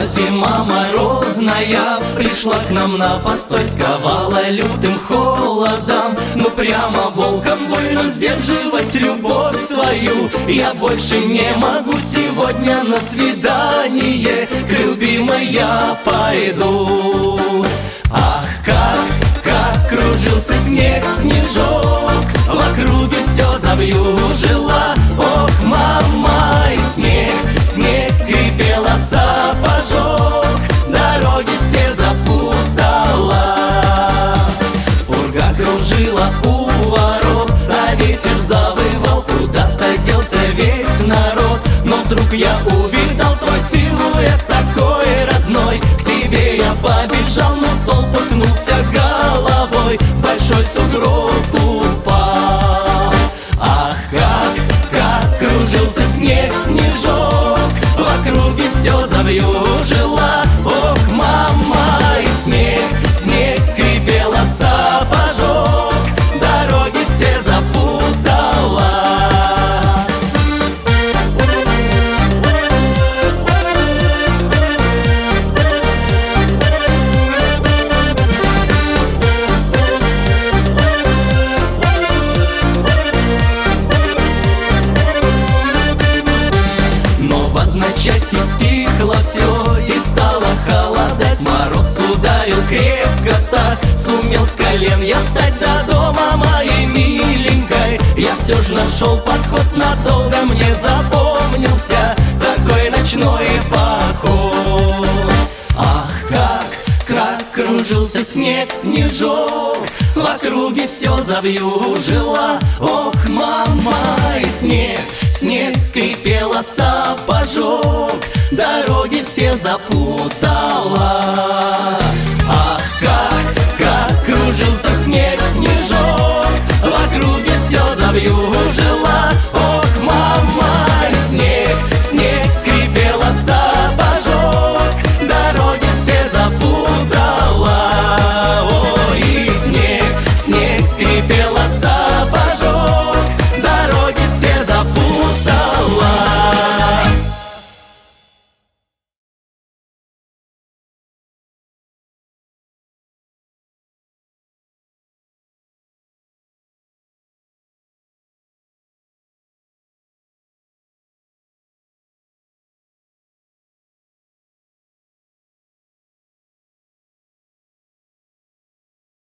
Настала зима морозная, пришла к нам на постой, сковала лютым холодом. Ну прямо волком вольно сдерживать любовь свою. Я больше не могу сегодня на свидание, к любимой я пойду. Ах, как кружился снег, снежок, в округе все завьюжило. Ох, мама, и снег скрипела сапожок, дороги все запутала. Пурга кружила у ворот, а ветер завывал, куда-то делся весь народ. Но вдруг я увидал твой силуэт такой родной, к тебе я побежал, но стол пукнулся головой, большой сугроб упал. Ах, как кружился снег, снежок, в округе все завьюжило. Ох, мама, и снег скрипела сапожок, дороги все запутала. В одночасье стихло все и стало холодать. Мороз ударил крепко так, сумел с колен я встать до дома моей миленькой. Я все ж нашел подход, надолго мне запомнился такой ночной поход. Ах, как кружился снег, снежок, в округе все завьюжило. Ох, мама, и снег скрипела сапожок, дороги все запутала.